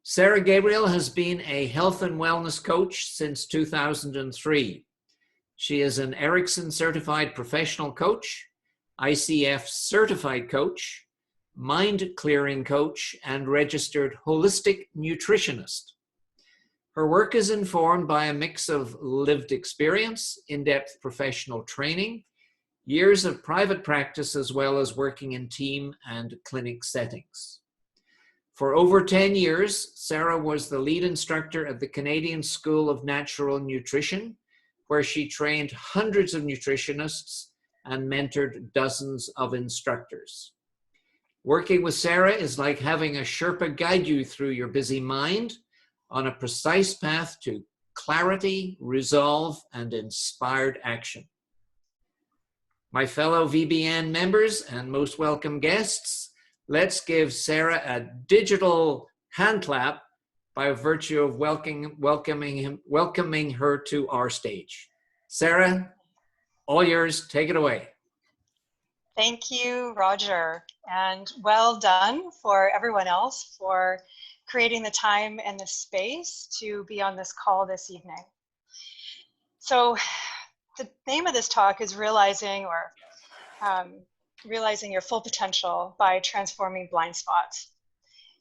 Sara Gebriel has been a health and wellness coach since 2003. She is an Erickson certified professional coach, ICF certified coach, mind clearing coach, and registered holistic nutritionist. Her work is informed by a mix of lived experience, in-depth professional training, years of private practice, as well as working in team and clinic settings. For over 10 years, Sara was the lead instructor at the Canadian School of Natural Nutrition, where she trained hundreds of nutritionists and mentored dozens of instructors. Working with Sara is like having a Sherpa guide you through your busy mind on a precise path to clarity, resolve, and inspired action. My fellow VBN members and most welcome guests, let's give Sara a digital hand clap by virtue of welcoming her to our stage. Sara, all yours, take it away. Thank you, Roger, and well done for everyone else for creating the time and the space to be on this call this evening. So the name of this talk is realizing your full potential by transforming blind spots.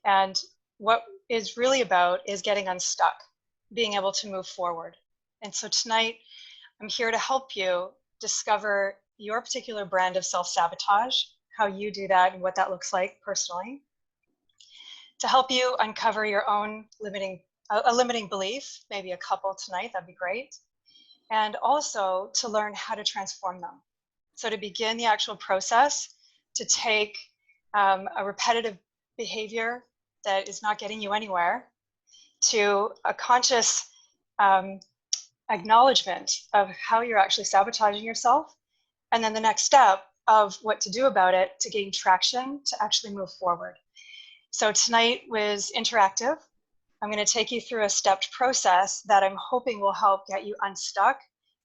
And what is really about is getting unstuck, being able to move forward. And so tonight, I'm here to help you discover your particular brand of self-sabotage, how you do that and what that looks like personally, to help you uncover your own limiting belief, maybe a couple tonight, that'd be great, and also to learn how to transform them. So to begin the actual process, to take a repetitive behavior that is not getting you anywhere to a conscious acknowledgement of how you're actually sabotaging yourself, and then the next step of what to do about it to gain traction to actually move forward. So tonight was interactive. I'm going to take you through a stepped process that I'm hoping will help get you unstuck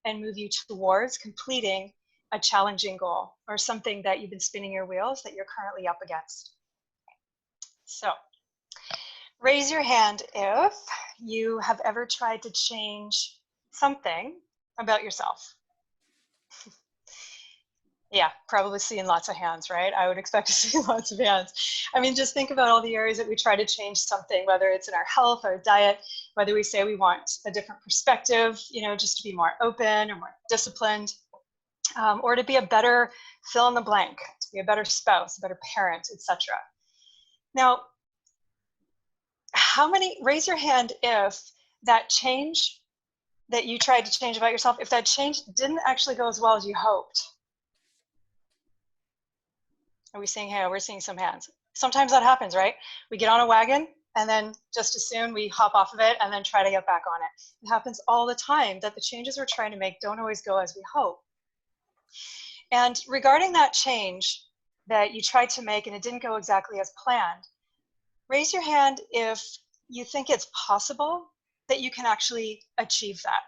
and move you towards completing a challenging goal or something that you've been spinning your wheels that you're currently up against. So raise your hand if you have ever tried to change something about yourself. Yeah, probably seeing lots of hands, right? I would expect to see lots of hands. I mean, just think about all the areas that we try to change something, whether it's in our health, our diet, whether we say we want a different perspective, just to be more open or more disciplined, or to be a better fill in the blank, to be a better spouse, a better parent, etc. Now, raise your hand if that change that you tried to change about yourself, if that change didn't actually go as well as you hoped. Are we seeing here? We're seeing some hands. Sometimes that happens, right? We get on a wagon and then just as soon we hop off of it and then try to get back on it. It happens all the time that the changes we're trying to make don't always go as we hope. And regarding that change that you tried to make and it didn't go exactly as planned, raise your hand if you think it's possible that you can actually achieve that.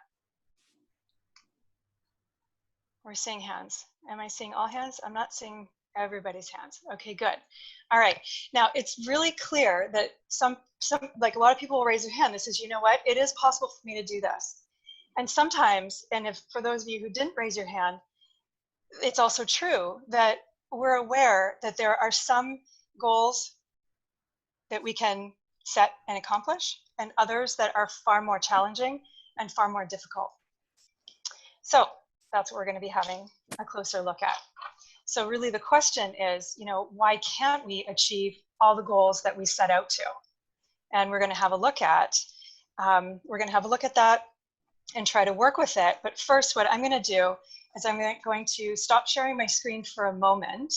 We're seeing hands. Am I seeing all hands? I'm not seeing everybody's hands. Okay, good. All right. Now it's really clear that like a lot of people will raise their hand. This is, you know what, it is possible for me to do this. And sometimes, and if for those of you who didn't raise your hand, it's also true that we're aware that there are some goals that we can set and accomplish, and others that are far more challenging and far more difficult. So that's what we're going to be having a closer look at. So really the question is, why can't we achieve all the goals that we set out to? And we're going to have a look at that and try to work with it. But first, what I'm going to do is I'm going to stop sharing my screen for a moment.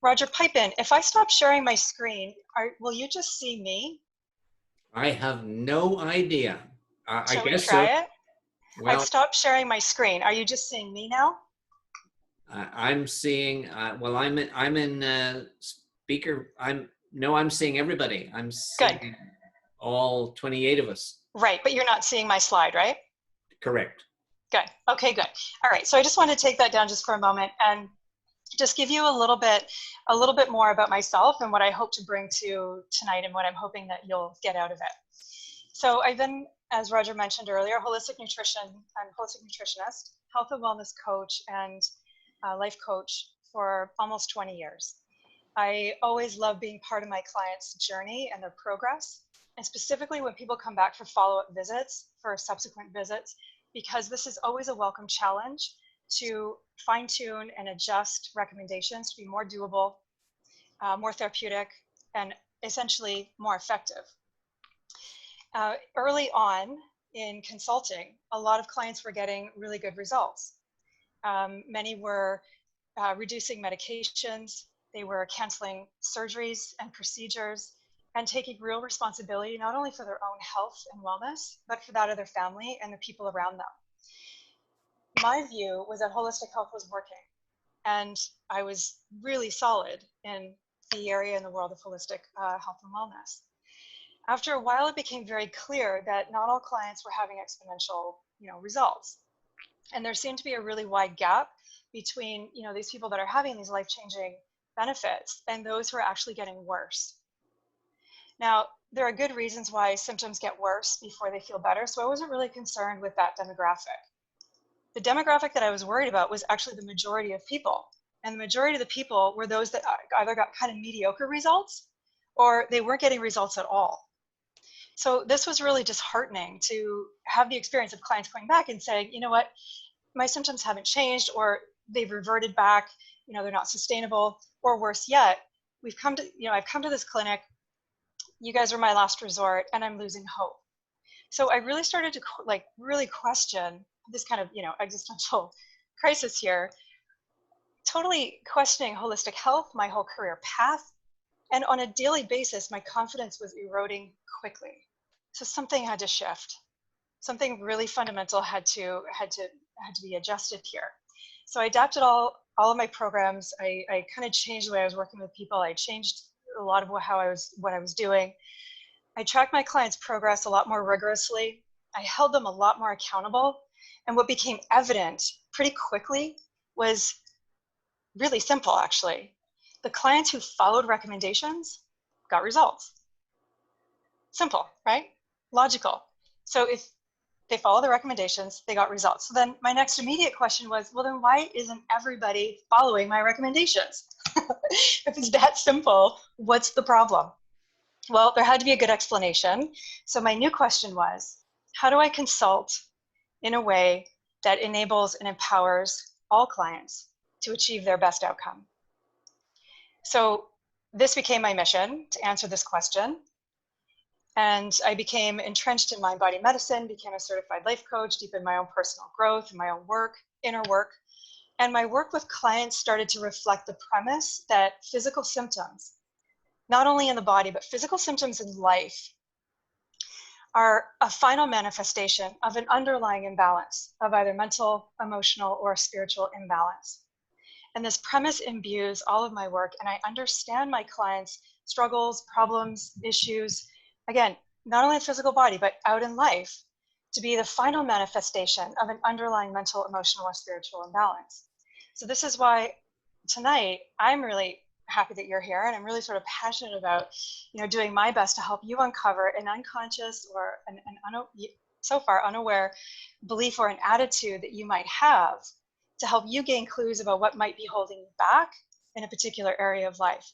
Roger, pipe in. If I stop sharing my screen, will you just see me? I have no idea. Shall I guess we try so. it? Well, I've stopped sharing my screen. Are you just seeing me now? I'm seeing. Well, I'm in speaker. I'm seeing everybody. I'm seeing Good. All 28 of us. Right, but you're not seeing my slide, right? Correct. Good. Okay, good. All right. So I just want to take that down just for a moment and just give you a little bit more about myself and what I hope to bring to tonight and what I'm hoping that you'll get out of it. So I've been, as Roger mentioned earlier, holistic nutritionist, health and wellness coach, and life coach for almost 20 years. I always love being part of my clients' journey and their progress, and specifically when people come back for follow-up visits, for subsequent visits, because this is always a welcome challenge to fine-tune and adjust recommendations to be more doable, more therapeutic, and essentially more effective. Early on in consulting, a lot of clients were getting really good results. Many were reducing medications, they were canceling surgeries and procedures, and taking real responsibility not only for their own health and wellness, but for that of their family and the people around them. My view was that holistic health was working, and I was really solid in the area in the world of holistic health and wellness. After a while, it became very clear that not all clients were having exponential, results. And there seemed to be a really wide gap between, these people that are having these life-changing benefits and those who are actually getting worse. Now, there are good reasons why symptoms get worse before they feel better, so I wasn't really concerned with that demographic. The demographic that I was worried about was actually the majority of people. And the majority of the people were those that either got kind of mediocre results or they weren't getting results at all. So this was really disheartening to have the experience of clients coming back and saying, you know what, my symptoms haven't changed, or they've reverted back, they're not sustainable, or worse yet, I've come to this clinic, you guys are my last resort, and I'm losing hope. So I really started to really question this kind of, existential crisis here, totally questioning holistic health, my whole career path, and on a daily basis, my confidence was eroding quickly. So something had to shift. Something really fundamental had to be adjusted here. So I adapted all of my programs. I kind of changed the way I was working with people. I changed a lot of what I was doing. I tracked my clients' progress a lot more rigorously. I held them a lot more accountable. And what became evident pretty quickly was really simple, actually. The clients who followed recommendations got results. Simple, right? Logical. So if they follow the recommendations, they got results. So then my next immediate question was, well, then why isn't everybody following my recommendations? If it's that simple, what's the problem? Well, there had to be a good explanation. So my new question was, how do I consult in a way that enables and empowers all clients to achieve their best outcome? So this became my mission, to answer this question. And I became entrenched in mind-body medicine, became a certified life coach, deepened my own personal growth, my own work, inner work. And my work with clients started to reflect the premise that physical symptoms, not only in the body, but physical symptoms in life, are a final manifestation of an underlying imbalance of either mental, emotional, or spiritual imbalance. And this premise imbues all of my work, and I understand my clients' struggles, problems, issues, again, not only in the physical body, but out in life, to be the final manifestation of an underlying mental, emotional, or spiritual imbalance. So this is why tonight I'm really happy that you're here, and I'm really sort of passionate about, doing my best to help you uncover an unconscious or so far unaware belief or an attitude that you might have to help you gain clues about what might be holding you back in a particular area of life.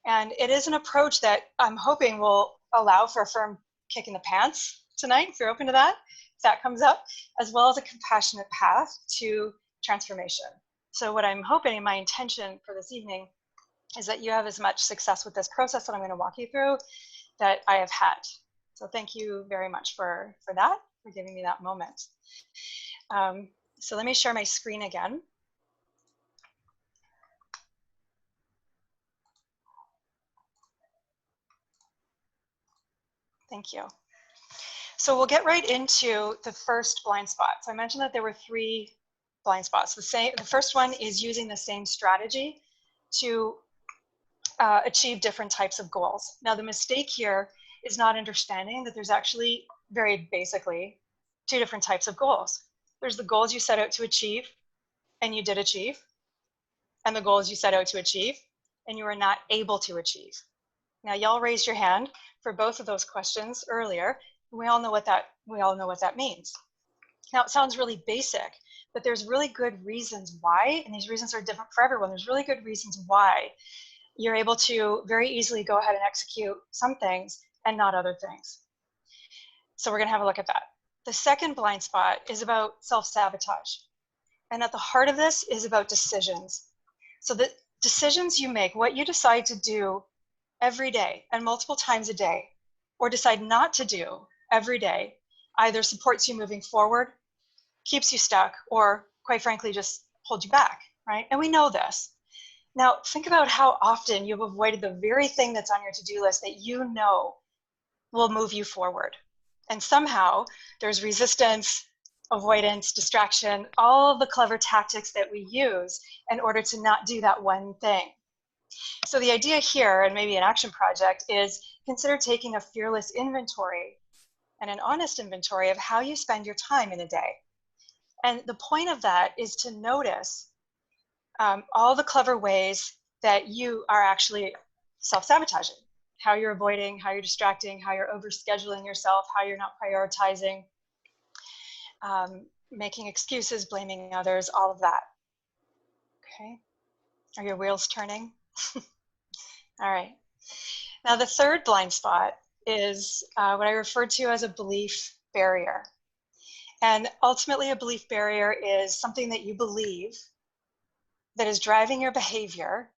And it is an approach that I'm hoping will allow for a firm kick in the pants tonight, if you're open to that, if that comes up, as well as a compassionate path to transformation. So what I'm hoping, and my intention for this evening, is that you have as much success with this process that I'm going to walk you through that I have had. So thank you very much for that, for giving me that moment. So let me share my screen again. Thank you. So we'll get right into the first blind spot. So I mentioned that there were 3 blind spots. The first one is using the same strategy to achieve different types of goals. Now the mistake here is not understanding that there's actually very basically 2 different types of goals. There's the goals you set out to achieve and you did achieve. and the goals you set out to achieve, and you are not able to achieve. Now, y'all raised your hand for both of those questions earlier. We all know what that means. Now, it sounds really basic, but there's really good reasons why, and these reasons are different for everyone. There's really good reasons why you're able to very easily go ahead and execute some things and not other things. So we're going to have a look at that. The second blind spot is about self-sabotage. And at the heart of this is about decisions. So the decisions you make, what you decide to do every day and multiple times a day, or decide not to do every day, either supports you moving forward, keeps you stuck, or quite frankly, just holds you back, right? And we know this. Now, think about how often you've avoided the very thing that's on your to-do list that you know will move you forward. And somehow there's resistance, avoidance, distraction, all of the clever tactics that we use in order to not do that one thing. So the idea here, and maybe an action project, is consider taking a fearless inventory and an honest inventory of how you spend your time in a day. And the point of that is to notice all the clever ways that you are actually self-sabotaging, how you're avoiding, how you're distracting, how you're overscheduling yourself, how you're not prioritizing, making excuses, blaming others, all of that. Okay, are your wheels turning? All right. Now the third blind spot is what I refer to as a belief barrier. And ultimately a belief barrier is something that you believe that is driving your behavior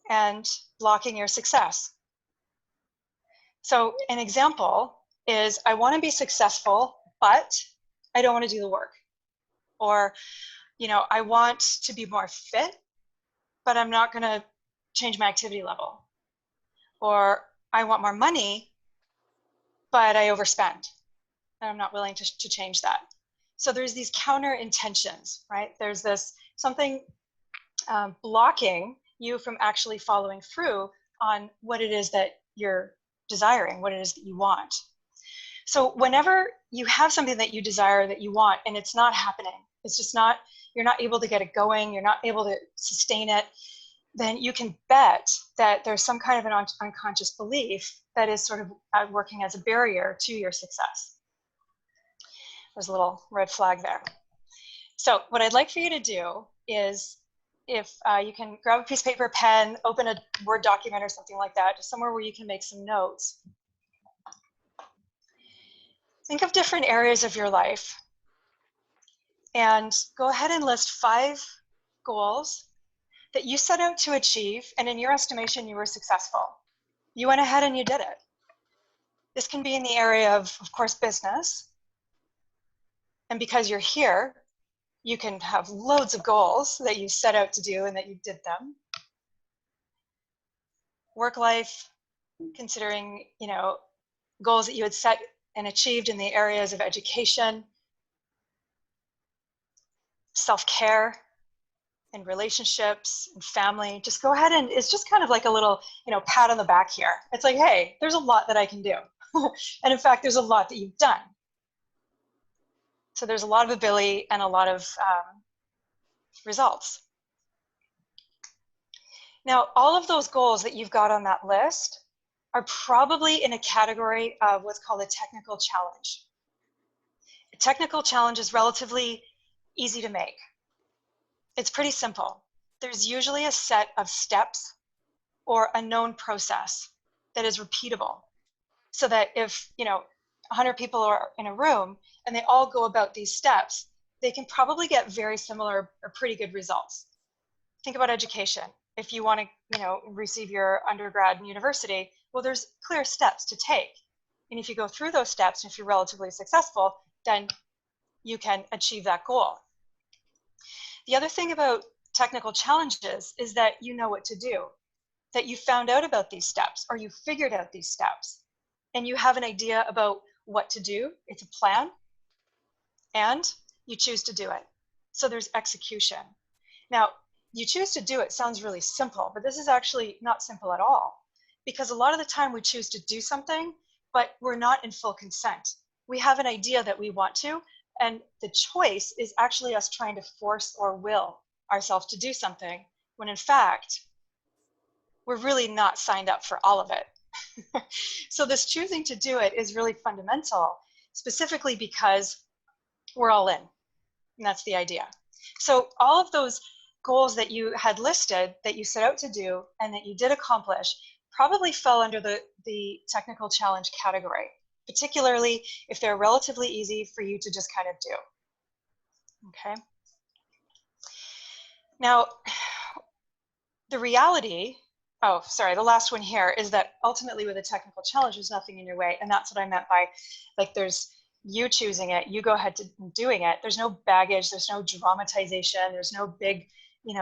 and blocking your success. So an example is, I want to be successful, but I don't want to do the work. Or, I want to be more fit, but I'm not going to change my activity level. Or I want more money, but I overspend, and I'm not willing to change that. So there's these counter intentions, right? There's this something blocking you from actually following through on what it is that you're desiring, what it is that you want. So whenever you have something that you desire, that you want, and it's not happening, it's just not, you're not able to get it going, you're not able to sustain it, then you can bet that there's some kind of an unconscious belief that is sort of working as a barrier to your success. There's a little red flag there. So what I'd like for you to do is, if you can grab a piece of paper, pen, open a Word document or something like that, just somewhere where you can make some notes. Think of different areas of your life and go ahead and list 5 goals that you set out to achieve, and in your estimation, you were successful. You went ahead and you did it. This can be in the area of course, business. And because you're here, you can have loads of goals that you set out to do and that you did them. Work life, considering, goals that you had set and achieved in the areas of education, self-care, and relationships and family. Just go ahead, and it's just kind of like a little, pat on the back here. It's like, hey, there's a lot that I can do. And in fact, there's a lot that you've done. So there's a lot of ability and a lot of results. Now, all of those goals that you've got on that list are probably in a category of what's called a technical challenge. A technical challenge is relatively easy to make. It's pretty simple. There's usually a set of steps or a known process that is repeatable, so that if 100 people are in a room and they all go about these steps, they can probably get very similar or pretty good results. Think about education. If you want to receive your undergrad in university, well, there's clear steps to take. And if you go through those steps, and if you're relatively successful, then you can achieve that goal. The other thing about technical challenges is that you know what to do, that you found out about these steps, or you figured out these steps, and you have an idea about what to do. It's a plan, and you choose to do it. So there's execution. Now, you choose to do it sounds really simple, but this is actually not simple at all, because a lot of the time we choose to do something, but we're not in full consent. We have an idea that we want to, and the choice is actually us trying to force or will ourselves to do something when in fact, we're really not signed up for all of it. So this choosing to do it is really fundamental, specifically because we're all in, and that's the idea. So all of those goals that you had listed that you set out to do and that you did accomplish probably fell under the technical challenge category, particularly if they're relatively easy for you to just kind of do. Okay. Now, the reality, oh, sorry, the last one here is that ultimately with a technical challenge, there's nothing in your way. And that's what I meant by, like, there's you choosing it, you go ahead to doing it. There's no baggage, there's no dramatization, there's no big,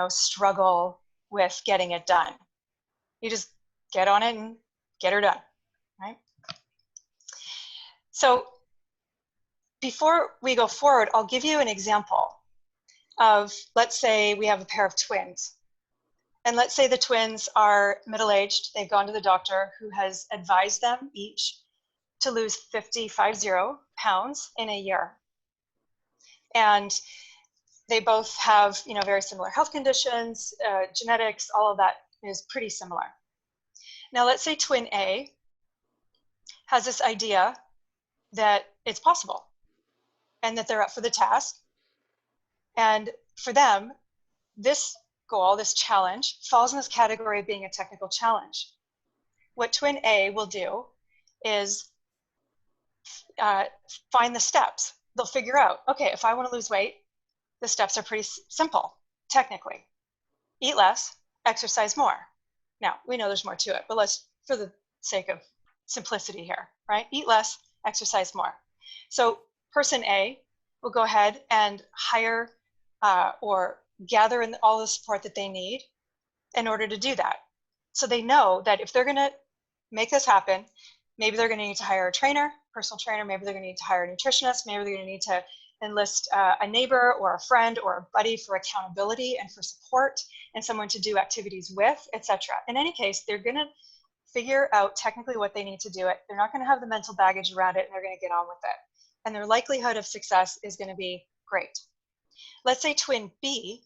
struggle with getting it done. You just get on it and get her done, right? So before we go forward, I'll give you an example of, let's say we have a pair of twins. And let's say the twins are middle-aged, they've gone to the doctor who has advised them each to lose 50 pounds in a year. And they both have, very similar health conditions, genetics, all of that is pretty similar. Now, let's say twin A has this idea that it's possible and that they're up for the task. And for them, this goal, this challenge, falls in this category of being a technical challenge. What twin A will do is find the steps. They'll figure out, okay, if I want to lose weight, the steps are pretty simple, technically. Eat less, exercise more. Now, we know there's more to it, but let's, for the sake of simplicity here, right? Eat less, exercise more. So person A will go ahead and hire or gather in all the support that they need in order to do that. So they know that if they're going to make this happen, maybe they're going to need to hire a trainer, personal trainer, maybe they're going to need to hire a nutritionist, maybe they're going to need to enlist a neighbor or a friend or a buddy for accountability and for support and someone to do activities with, etc. In any case, they're going to figure out technically what they need to do it. They're not going to have the mental baggage around it, and they're going to get on with it. And their likelihood of success is going to be great. Let's say twin B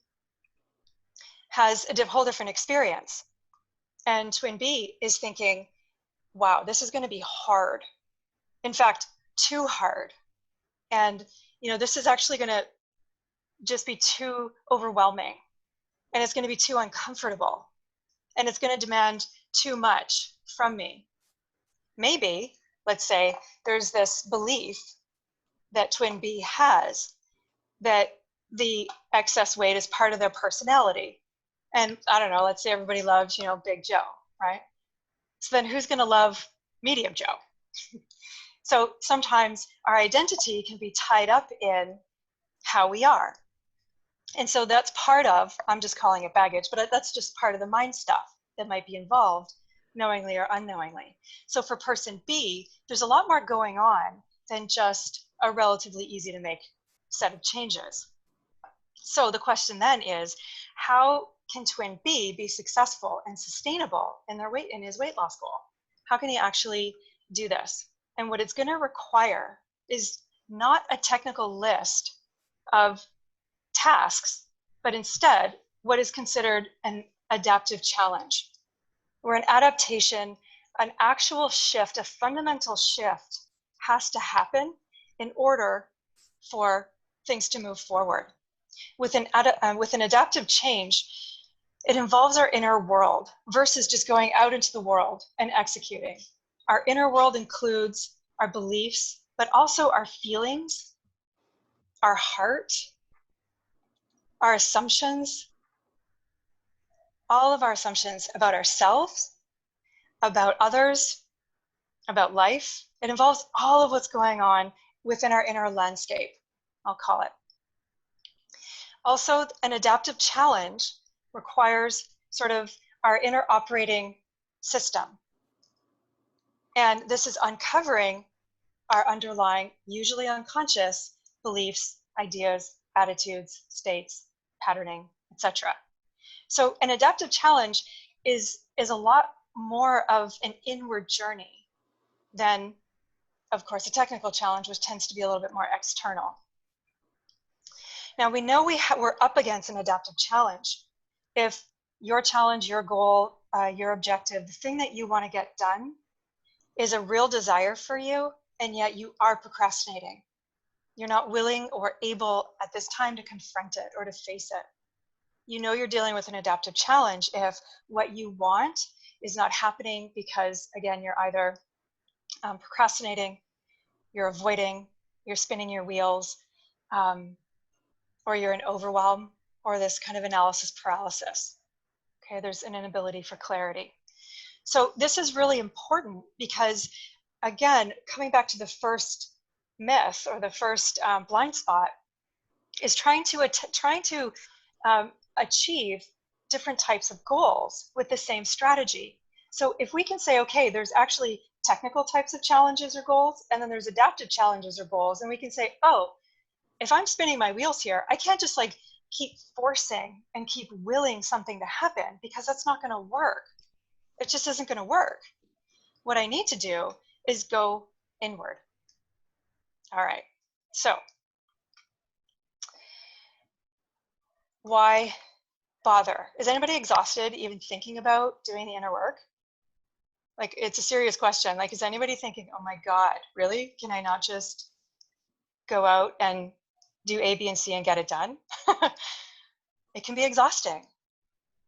has a whole different experience. And twin B is thinking, wow, this is going to be hard. In fact, too hard. And, this is actually going to just be too overwhelming. And it's going to be too uncomfortable. And it's going to demand too much from me. Maybe, let's say, there's this belief that twin B has that the excess weight is part of their personality. And I don't know, let's say everybody loves, Big Joe, right? So then who's going to love Medium Joe? So sometimes our identity can be tied up in how we are. And so that's part of, I'm just calling it baggage, but that's just part of the mind stuff that might be involved, knowingly or unknowingly. So for person B, there's a lot more going on than just a relatively easy to make set of changes. So the question then is, how can twin B be successful and sustainable in his weight loss goal? How can he actually do this? And what it's going to require is not a technical list of tasks, but instead what is considered an adaptive challenge, where an adaptation, an actual shift, a fundamental shift has to happen in order for things to move forward. With an adaptive change, it involves our inner world versus just going out into the world and executing. Our inner world includes our beliefs, but also our feelings, our heart, our assumptions, all of our assumptions about ourselves, about others, about life. It involves all of what's going on within our inner landscape, I'll call it. Also, an adaptive challenge requires sort of our inner operating system. And this is uncovering our underlying, usually unconscious beliefs, ideas, attitudes, states, patterning, etc. So an adaptive challenge is a lot more of an inward journey than, of course, a technical challenge, which tends to be a little bit more external. Now, we know we're up against an adaptive challenge if your challenge, your goal, your objective, the thing that you want to get done is a real desire for you, and yet you are procrastinating. You're not willing or able at this time to confront it or to face it. You know you're dealing with an adaptive challenge if what you want is not happening because, again, you're either procrastinating, you're avoiding, you're spinning your wheels, or you're in overwhelm, or this kind of analysis paralysis. Okay, there's an inability for clarity. So this is really important because, again, coming back to the first myth or the first blind spot is trying to achieve different types of goals with the same strategy. So if we can say, okay, there's actually technical types of challenges or goals, and then there's adaptive challenges or goals, and we can say, oh, if I'm spinning my wheels here, I can't just like keep forcing and keep willing something to happen, because that's not going to work. It just isn't going to work. What I need to do is go inward. All right, so why bother? Is anybody exhausted even thinking about doing the inner work? Like, it's a serious question. Like, is anybody thinking, oh my God, really? Can I not just go out and do A, B, and C and get it done? It can be exhausting.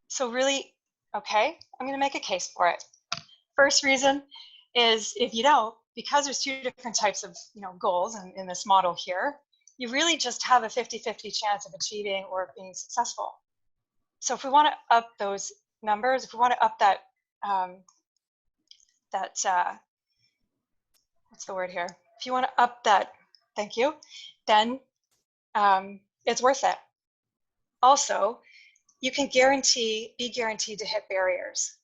So really, okay, I'm going to make a case for it. First reason is, if you don't, because there's two different types of goals in this model here, you really just have a 50-50 chance of achieving or being successful. So if we want to up those numbers, if we want to up that, what's the word here? If you want to up that, thank you, then it's worth it. Also, you can be guaranteed to hit barriers.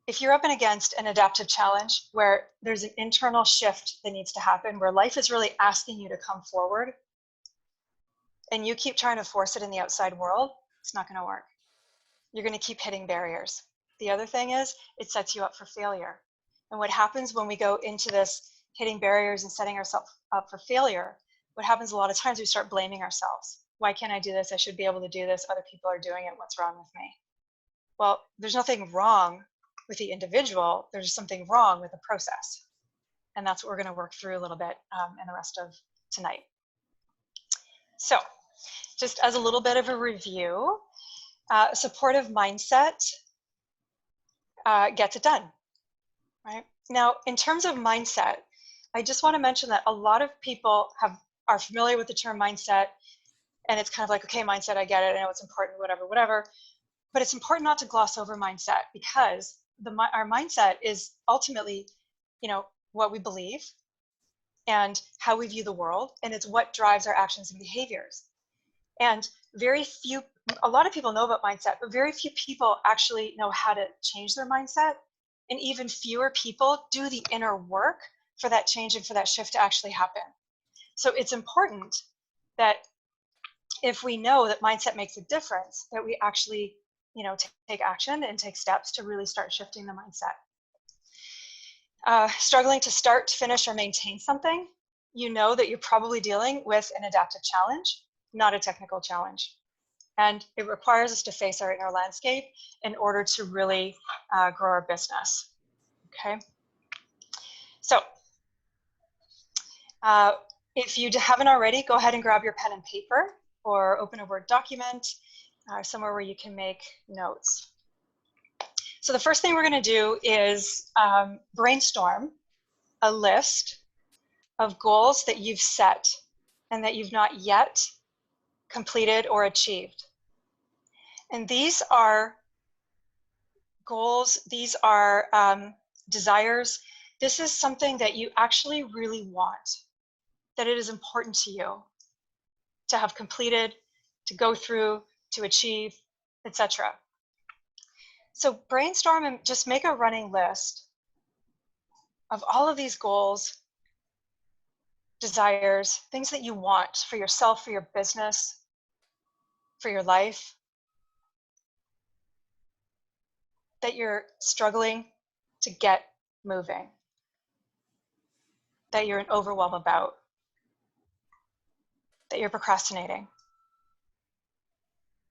If you're up and against an adaptive challenge where there's an internal shift that needs to happen, where life is really asking you to come forward, and you keep trying to force it in the outside world, it's not going to work. You're going to keep hitting barriers. The other thing is, it sets you up for failure. And what happens when we go into this hitting barriers and setting ourselves up for failure, what happens a lot of times, we start blaming ourselves. Why can't I do this? I should be able to do this. Other people are doing it. What's wrong with me? Well, there's nothing wrong with the individual. There's something wrong with the process. And that's what we're going to work through a little bit in the rest of tonight. So just as a little bit of a review, a supportive mindset gets it done, right? Now, in terms of mindset, I just want to mention that a lot of people are familiar with the term mindset, and it's kind of like, okay, mindset, I get it, I know it's important, whatever. But it's important not to gloss over mindset, because our mindset is ultimately, what we believe and how we view the world, and it's what drives our actions and behaviors. And a lot of people know about mindset, but very few people actually know how to change their mindset, and even fewer people do the inner work for that change and for that shift to actually happen. So it's important that if we know that mindset makes a difference, that we actually, take action and take steps to really start shifting the mindset. Struggling to start, finish, or maintain something, you know that you're probably dealing with an adaptive challenge, not a technical challenge. And it requires us to face our inner landscape in order to really grow our business. Okay. So if you haven't already, go ahead and grab your pen and paper, or open a Word document, somewhere where you can make notes. So the first thing we're going to do is brainstorm a list of goals that you've set and that you've not yet completed or achieved. And these are goals, these are desires. This is something that you actually really want, that it is important to you to have completed, to go through, to achieve, etc. So brainstorm and just make a running list of all of these goals, desires, things that you want for yourself, for your business, for your life, that you're struggling to get moving, that you're in overwhelm about, that you're procrastinating,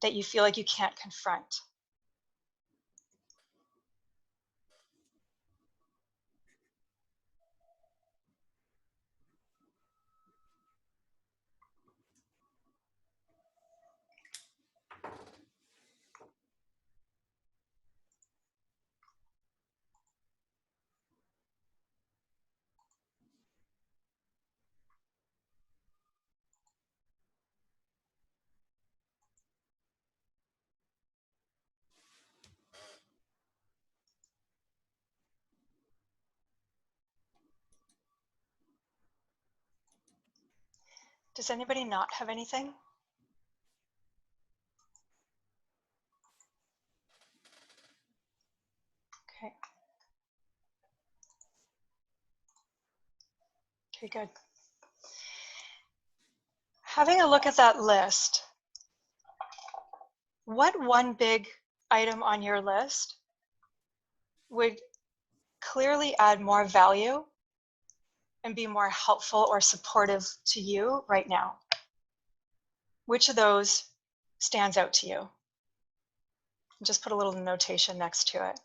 that you feel like you can't confront. Does anybody not have anything? Okay. Okay, good. Having a look at that list, what one big item on your list would clearly add more value and be more helpful or supportive to you right now? Which of those stands out to you? Just put a little notation next to it.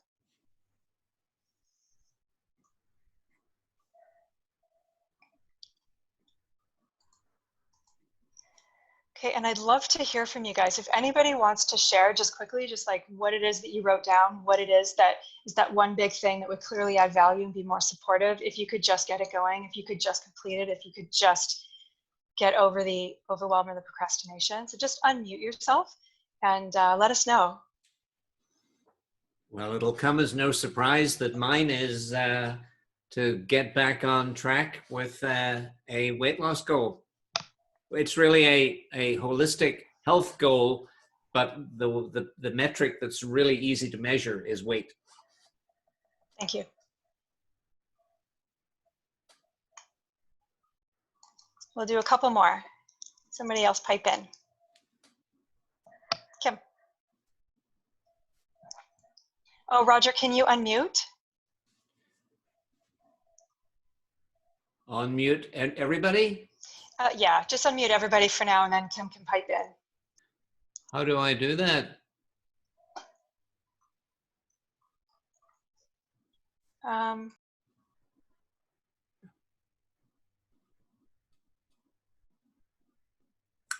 Okay, and I'd love to hear from you guys. If anybody wants to share just quickly, just like what it is that you wrote down, what it is that one big thing that would clearly add value and be more supportive. If you could just get it going, if you could just complete it, if you could just get over the overwhelm or the procrastination. So just unmute yourself and let us know. Well, it'll come as no surprise that mine is to get back on track with a weight loss goal. It's really a holistic health goal, but the metric that's really easy to measure is weight. Thank you. We'll do a couple more. Somebody else pipe in. Kim. Oh, Roger, can you unmute? Unmute everybody? Yeah, just unmute everybody for now, and then Kim can pipe in. How do I do that? Um,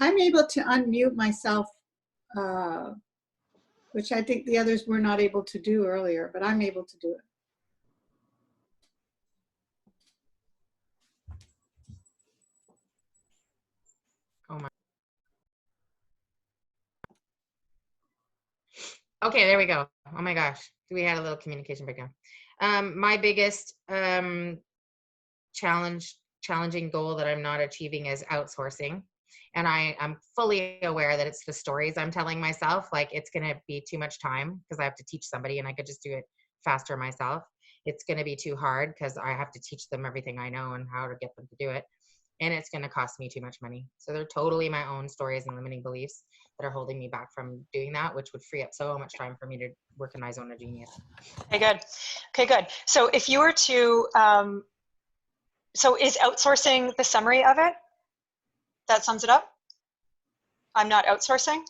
I'm able to unmute myself, which I think the others were not able to do earlier, but I'm able to do it. Oh my. Okay, there we go. Oh my gosh, we had a little communication breakdown. My biggest challenging goal that I'm not achieving is outsourcing. And I'm fully aware that it's the stories I'm telling myself, like it's going to be too much time because I have to teach somebody and I could just do it faster myself. It's going to be too hard because I have to teach them everything I know and how to get them to do it. And it's going to cost me too much money. So they're totally my own stories and limiting beliefs that are holding me back from doing that, which would free up so much time for me to work in my zone of genius. Okay, good. Okay, good. So if you were to, so is outsourcing the summary of it? That sums it up? I'm not outsourcing?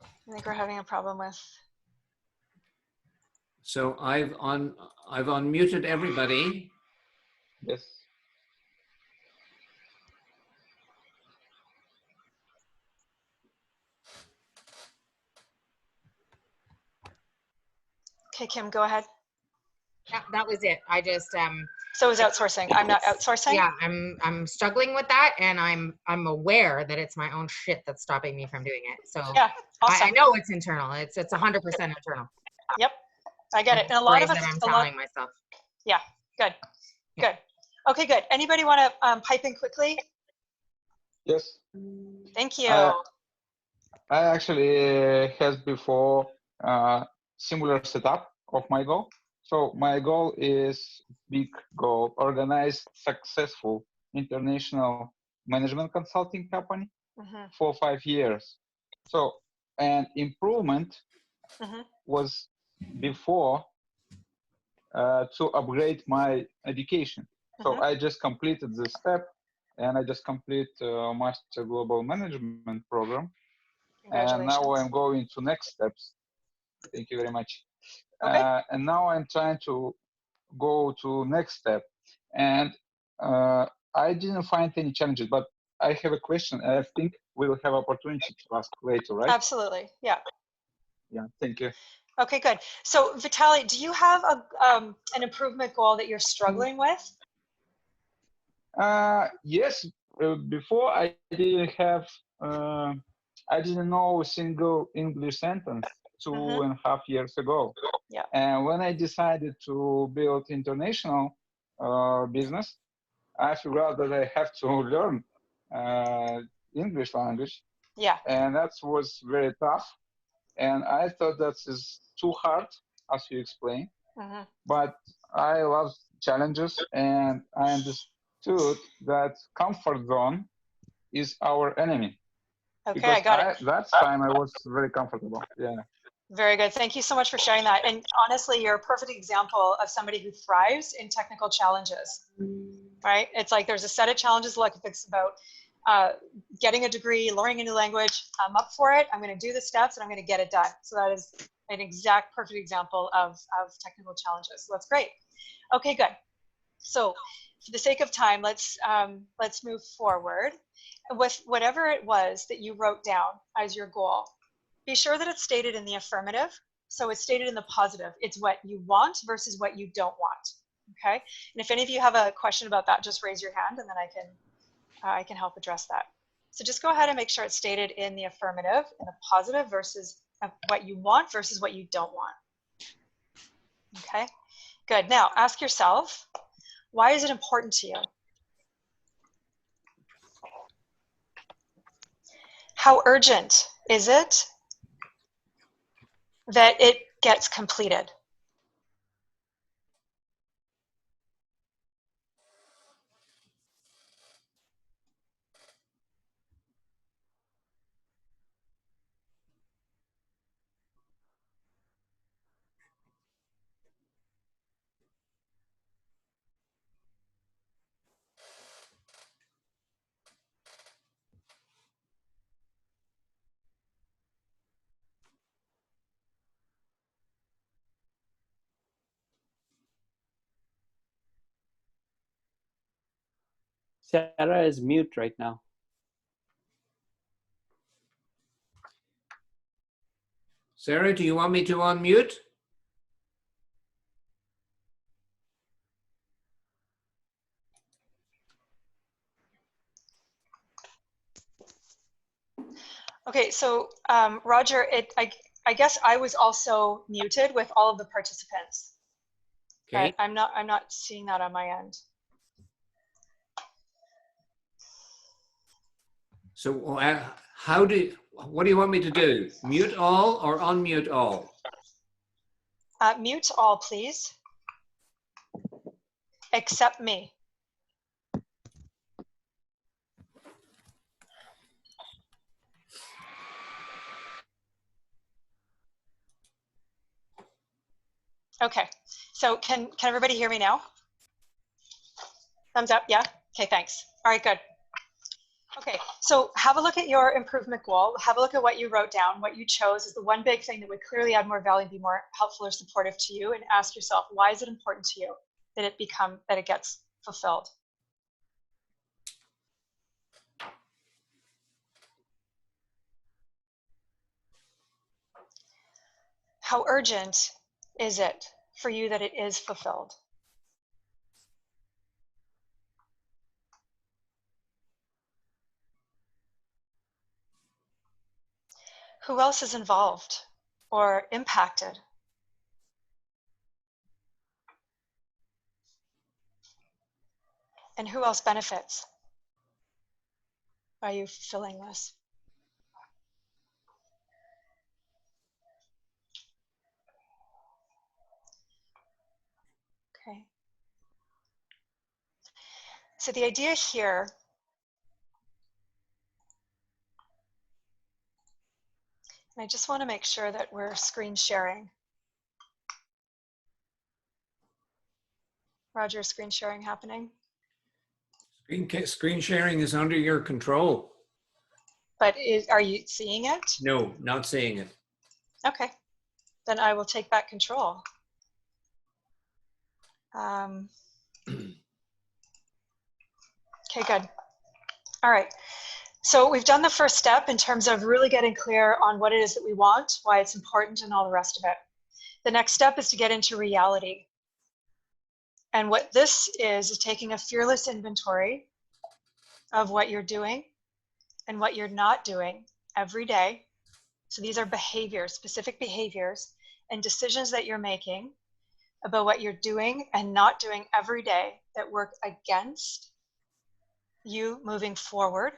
I think we're having a problem with. So I've unmuted everybody. Yes. Okay, Kim, go ahead. That was it. I just So is outsourcing. I'm not outsourcing? yeah, I'm struggling with that, and I'm aware that it's my own shit that's stopping me from doing it. So Yeah, awesome. I know it's internal. It's 100% internal. Yep, I get it. And a lot of us, that I'm telling myself. Yeah, good, good. Okay, good. Anybody want to pipe in quickly? Yes. Thank you. I actually had before similar setup of my goal. So my goal is big goal, organize successful international management consulting company for 5 years. So, and improvement was before to upgrade my education. So I just completed this step and I just complete Master Global Management program. And now I'm going to next steps. Thank you very much. Okay. And now I'm trying to go to next step. And I didn't find any challenges, but I have a question. And I think we will have opportunity to ask later, right? Absolutely. Yeah. Yeah. Thank you. Okay, good. So Vitaly, do you have an improvement goal that you're struggling with? Yes. Before I didn't have, I didn't know a single English sentence 2.5 years ago. Yeah. And when I decided to build international business, I figured out that I have to learn English language. Yeah. And that was very tough. And I thought that is too hard, as you explained. Mm-hmm. But I love challenges, and I understood that comfort zone is our enemy. Okay, Because I got it. that time I was very comfortable. Yeah. Very good. Thank you so much for sharing that. And honestly, you're a perfect example of somebody who thrives in technical challenges, right? It's like there's a set of challenges, like if it's about getting a degree, learning a new language, I'm up for it. I'm going to do the steps and I'm going to get it done. So that is an exact perfect example of technical challenges. So that's great. Okay, good. So for the sake of time, let's move forward with whatever it was that you wrote down as your goal. Be sure that it's stated in the affirmative. So it's stated in the positive. It's what you want versus what you don't want. Okay. And if any of you have a question about that, just raise your hand and then I can help address that. So just go ahead and make sure it's stated in the affirmative, in the positive versus what you want versus what you don't want. Okay. Good. Now ask yourself, why is it important to you? How urgent is it that it gets completed? Sarah is mute right now. Sarah, do you want me to unmute? Okay, so Roger, I guess I was also muted with all of the participants. Okay. But I'm not seeing that on my end. So what do you want me to do? Mute all or unmute all? Mute all, please. Except me. Okay, so can everybody hear me now? Thumbs up, yeah? Okay, thanks. All right, good. Okay, so have a look at your improvement goal. Have a look at what you wrote down, what you chose is the one big thing that would clearly add more value and be more helpful or supportive to you, and ask yourself, why is it important to you that it gets fulfilled? How urgent is it for you that it is fulfilled? Who else is involved or impacted? And who else benefits by you fulfilling this? Okay. So the idea here and I just want to make sure that we're screen sharing. Roger, screen sharing happening? Screen sharing is under your control. But are you seeing it? No, not seeing it. Okay, then I will take back control. Okay, good. All right. So we've done the first step in terms of really getting clear on what it is that we want, why it's important, and all the rest of it. The next step is to get into reality. And what this is taking a fearless inventory of what you're doing and what you're not doing every day. So these are behaviors, specific behaviors, and decisions that you're making about what you're doing and not doing every day that work against you moving forward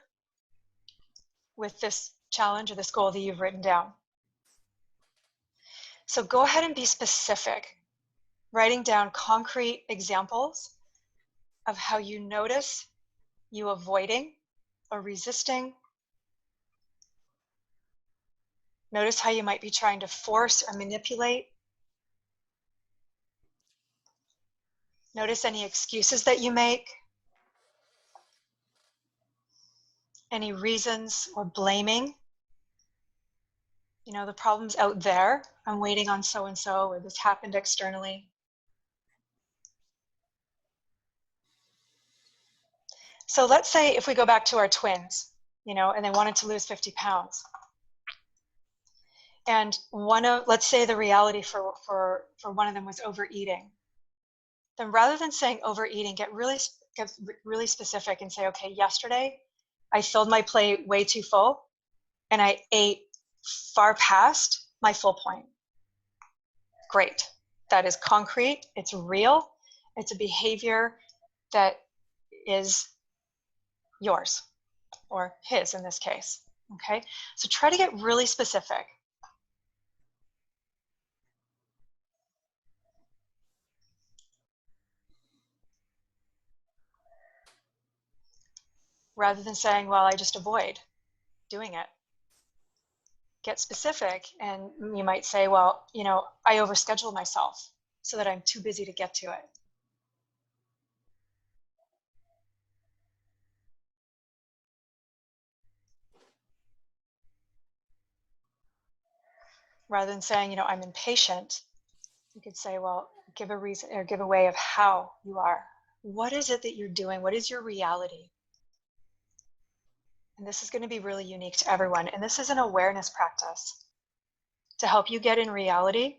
with this challenge or this goal that you've written down. So go ahead and be specific, writing down concrete examples of how you notice you avoiding or resisting. Notice how you might be trying to force or manipulate. Notice any excuses that you make, any reasons or blaming. You know, the problem's out there. I'm waiting on so-and-so, or this happened externally. So let's say if we go back to our twins, you know, and they wanted to lose 50 pounds. And let's say the reality for one of them was overeating. Then rather than saying overeating, get really specific and say, okay, yesterday I filled my plate way too full and I ate far past my full point. Great. That is concrete. It's real. It's a behavior that is yours, or his in this case. Okay? So try to get really specific. Rather than saying, well, I just avoid doing it. Get specific, and you might say, well, you know, I overschedule myself so that I'm too busy to get to it. Rather than saying, you know, I'm impatient, you could say, well, give a reason or give a way of how you are. What is it that you're doing? What is your reality? And this is going to be really unique to everyone. And this is an awareness practice to help you get in reality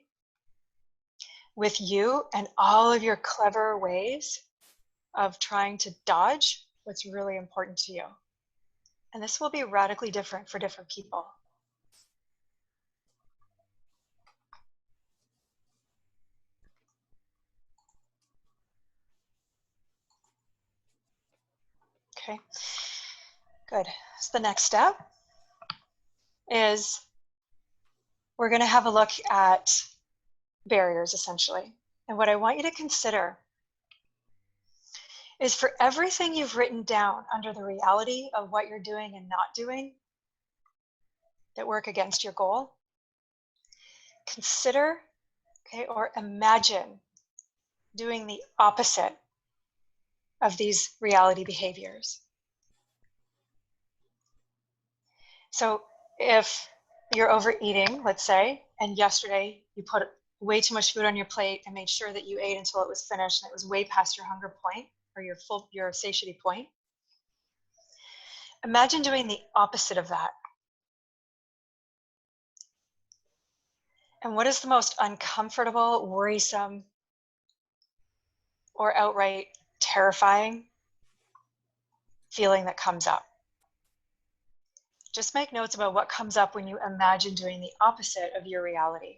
with you and all of your clever ways of trying to dodge what's really important to you. And this will be radically different for different people. Okay, good. So the next step is we're going to have a look at barriers, essentially. And what I want you to consider is for everything you've written down under the reality of what you're doing and not doing that work against your goal, consider, okay, or imagine doing the opposite of these reality behaviors. So if you're overeating, let's say, and yesterday you put way too much food on your plate and made sure that you ate until it was finished and it was way past your hunger point or your satiety point, imagine doing the opposite of that. And what is the most uncomfortable, worrisome, or outright terrifying feeling that comes up? Just make notes about what comes up when you imagine doing the opposite of your reality.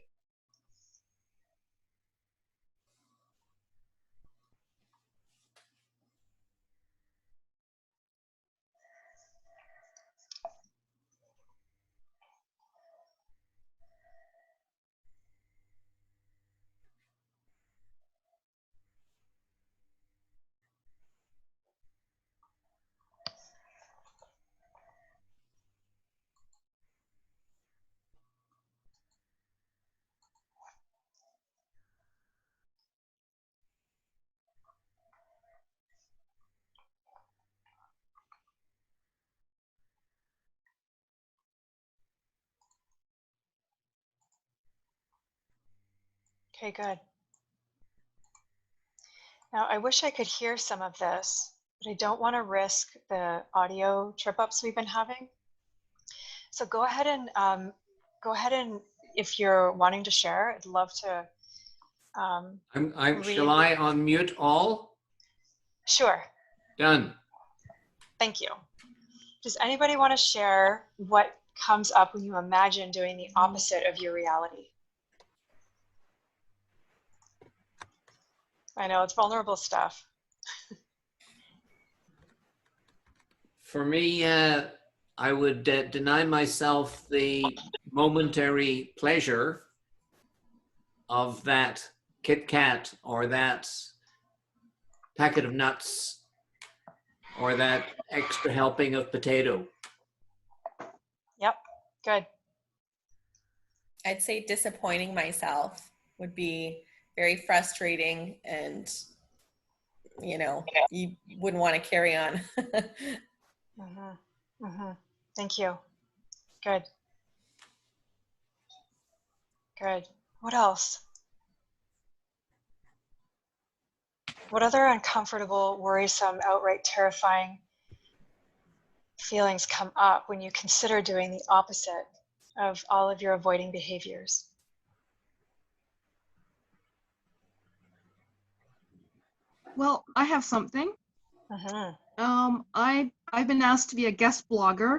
Okay, good. Now, I wish I could hear some of this, but I don't want to risk the audio trip-ups we've been having. So go ahead and if you're wanting to share, I'd love to. Shall I unmute all? Sure. Done. Thank you. Does anybody want to share what comes up when you imagine doing the opposite of your reality? I know, it's vulnerable stuff. For me, I would deny myself the momentary pleasure of that Kit Kat or that packet of nuts or that extra helping of potato. Yep, good. I'd say disappointing myself would be very frustrating, and you know, you wouldn't want to carry on. Thank you. Good. Good. What else? What other uncomfortable, worrisome, outright terrifying feelings come up when you consider doing the opposite of all of your avoiding behaviors? Well, I have something. Mm-hmm. I've been asked to be a guest blogger,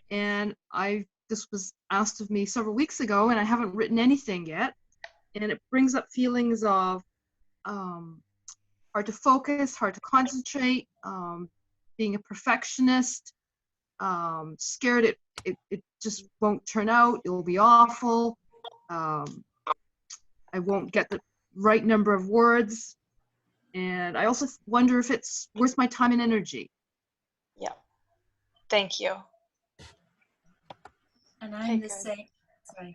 and this was asked of me several weeks ago, and I haven't written anything yet. And it brings up feelings of hard to focus, hard to concentrate, being a perfectionist, scared it just won't turn out, it will be awful, I won't get the right number of words, and I also wonder if it's worth my time and energy. Yeah. Thank you. And I'm the same. Sorry,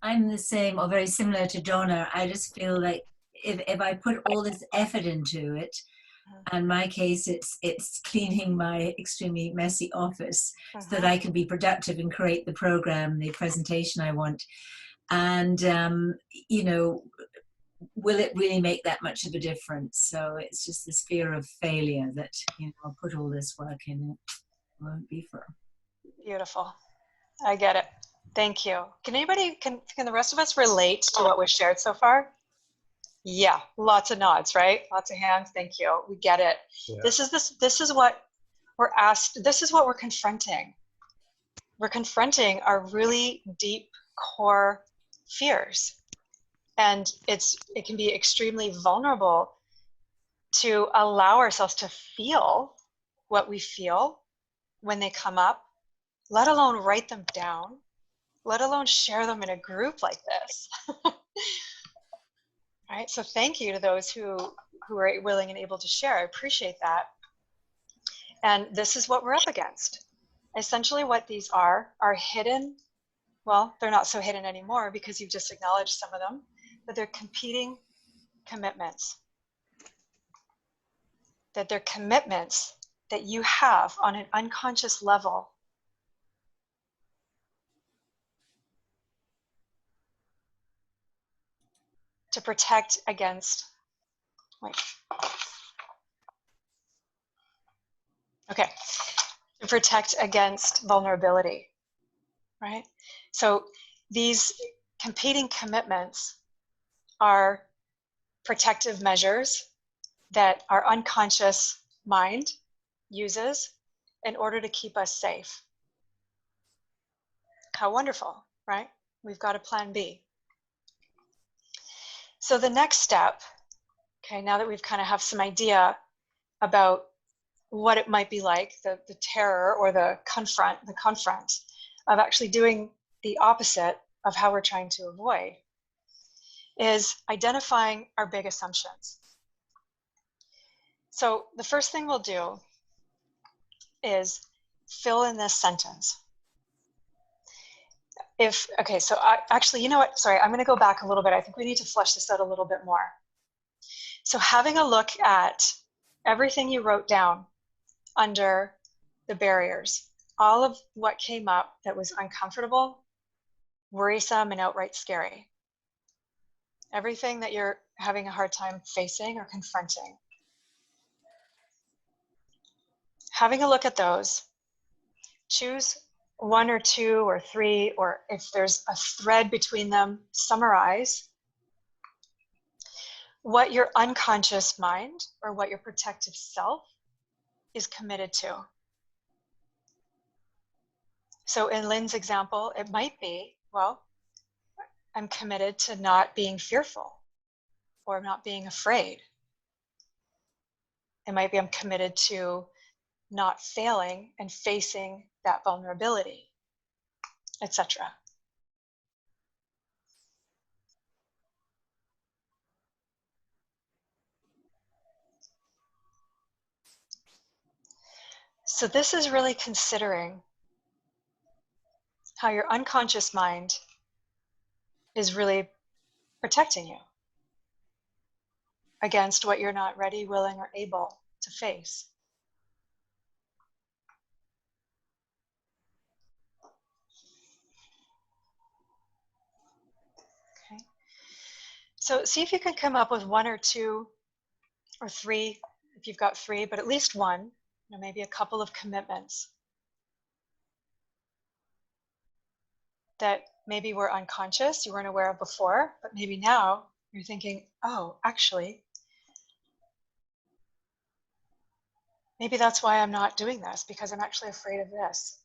I'm the same or very similar to Donna. I just feel like if I put all this effort into it, in my case, it's cleaning my extremely messy office so that I can be productive and create the program, the presentation I want. And you know, will it really make that much of a difference? So it's just this fear of failure that, you know, I'll put all this work in, it won't be for. Beautiful. I get it. Thank you. Can the rest of us relate to what was shared so far? Yeah, lots of nods, right? Lots of hands. Thank you. We get it. Yeah. This is what we're asked. This is what we're confronting. We're confronting our really deep core fears. And it can be extremely vulnerable to allow ourselves to feel what we feel when they come up, let alone write them down, let alone share them in a group like this. Right? So thank you to those who are willing and able to share. I appreciate that. And this is what we're up against. Essentially what these are hidden. Well, they're not so hidden anymore because you've just acknowledged some of them, but they're competing commitments. That they're commitments that you have on an unconscious level to protect against, to protect against vulnerability, right? So these competing commitments are protective measures that our unconscious mind uses in order to keep us safe. How wonderful, right? We've got a plan B. So the next step, okay, now that we've kind of have some idea about what it might be like, the terror or the confront of actually doing the opposite of how we're trying to avoid, is identifying our big assumptions. So the first thing we'll do is fill in this sentence. Actually, you know what? Sorry, I'm going to go back a little bit. I think we need to flesh this out a little bit more. So having a look at everything you wrote down under the barriers, all of what came up that was uncomfortable, worrisome, and outright scary. Everything that you're having a hard time facing or confronting. Having a look at those, choose one or two or three, or if there's a thread between them, summarize what your unconscious mind or what your protective self is committed to. So in Lynn's example, it might be, well, I'm committed to not being fearful or not being afraid. It might be I'm committed to not failing and facing that vulnerability, etc. So this is really considering how your unconscious mind is really protecting you against what you're not ready, willing, or able to face. Okay. So see if you can come up with one or two or three, if you've got three, but at least one, maybe a couple of commitments that maybe were unconscious, you weren't aware of before, but maybe now you're thinking, oh, actually, maybe that's why I'm not doing this, because I'm actually afraid of this.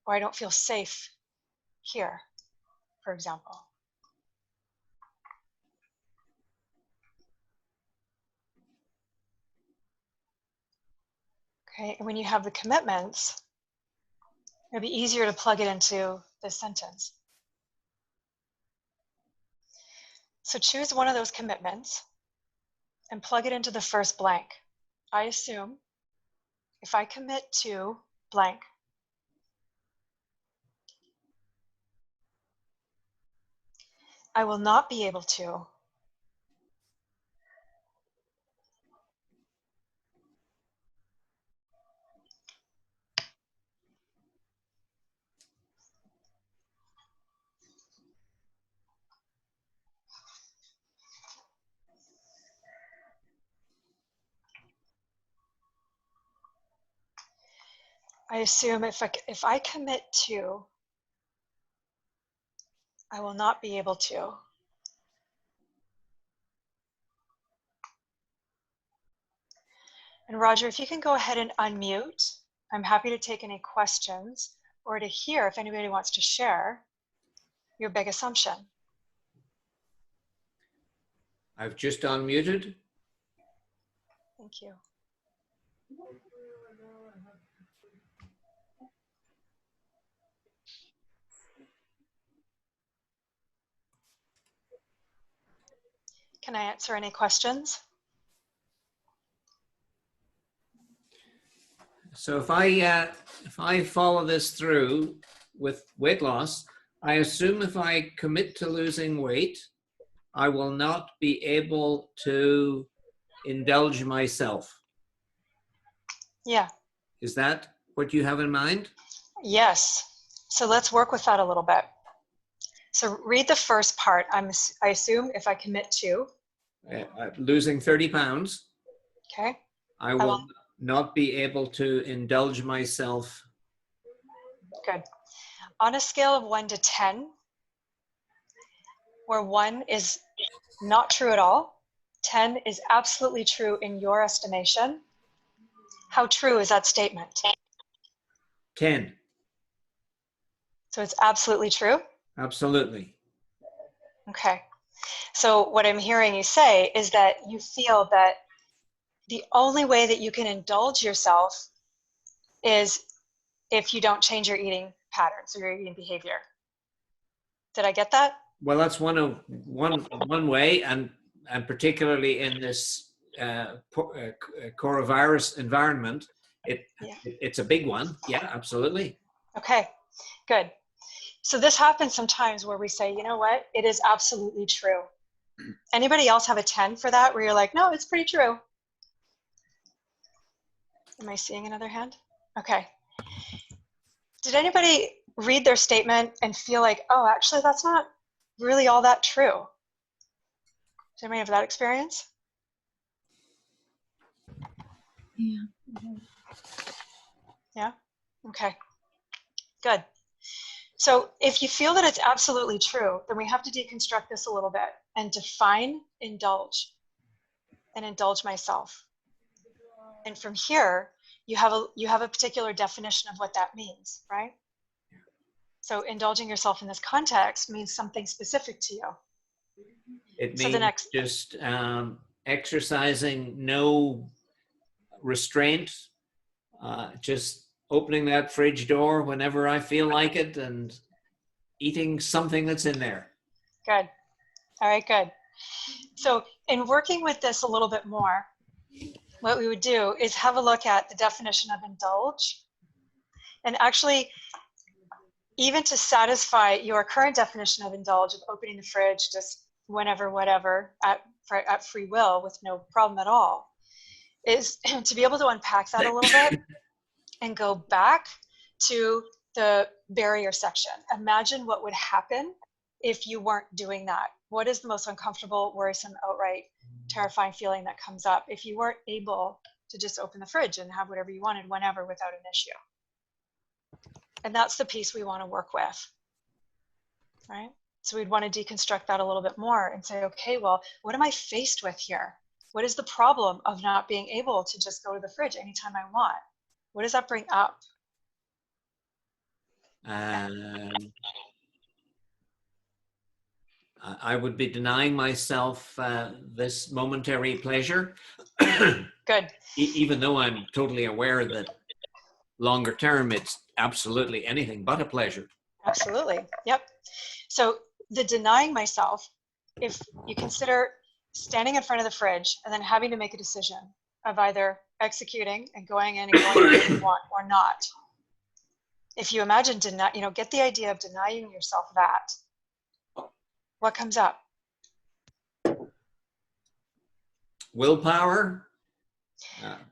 Or I don't feel safe here, for example. Okay, and when you have the commitments, it'll be easier to plug it into this sentence. So choose one of those commitments and plug it into the first blank. I assume if I commit to blank, I will not be able to I assume if I commit to, I will not be able to. And Roger, if you can go ahead and unmute, I'm happy to take any questions or to hear if anybody wants to share your big assumption. I've just unmuted. Thank you. Can I answer any questions? So if I follow this through with weight loss, I assume if I commit to losing weight, I will not be able to indulge myself. Yeah. Is that what you have in mind? Yes. So let's work with that a little bit. So read the first part. I assume if I commit to losing 30 pounds, okay, I will not be able to indulge myself. Good. On a scale of 1 to 10, where 1 is not true at all, 10 is absolutely true in your estimation, how true is that statement? 10. So it's absolutely true? Absolutely. Okay. So what I'm hearing you say is that you feel that the only way that you can indulge yourself is if you don't change your eating patterns or your eating behavior. Did I get that? Well, that's one way, and particularly in this coronavirus environment, it's a big one. Yeah, absolutely. Okay, good. So this happens sometimes where we say, you know what, it is absolutely true. Anybody else have a 10 for that where you're like, no, it's pretty true? Am I seeing another hand? Okay. Did anybody read their statement and feel like, oh, actually, that's not really all that true? Does anybody have that experience? Yeah. Yeah? Okay, good. So if you feel that it's absolutely true, then we have to deconstruct this a little bit and define indulge and indulge myself. And from here, you have a particular definition of what that means, right? So indulging yourself in this context means something specific to you. It So means the next, just exercising no restraint, just opening that fridge door whenever I feel like it and eating something that's in there. Good. All right, good. So in working with this a little bit more, what we would do is have a look at the definition of indulge. And actually, even to satisfy your current definition of indulge, of opening the fridge just whenever, whatever, at free will with no problem at all, is to be able to unpack that a little bit and go back to the barrier section. Imagine what would happen if you weren't doing that. What is the most uncomfortable, worrisome, outright terrifying feeling that comes up if you weren't able to just open the fridge and have whatever you wanted whenever without an issue? And that's the piece we want to work with, right? So we'd want to deconstruct that a little bit more and say, okay, well, what am I faced with here? What is the problem of not being able to just go to the fridge anytime I want? What does that bring up? I would be denying myself this momentary pleasure. Good. Even though I'm totally aware that longer term, it's absolutely anything but a pleasure. Absolutely. Yep. So the denying myself, if you consider standing in front of the fridge and then having to make a decision of either executing and going in and going what you want or not. If you imagine, get the idea of denying yourself that, what comes up? Willpower,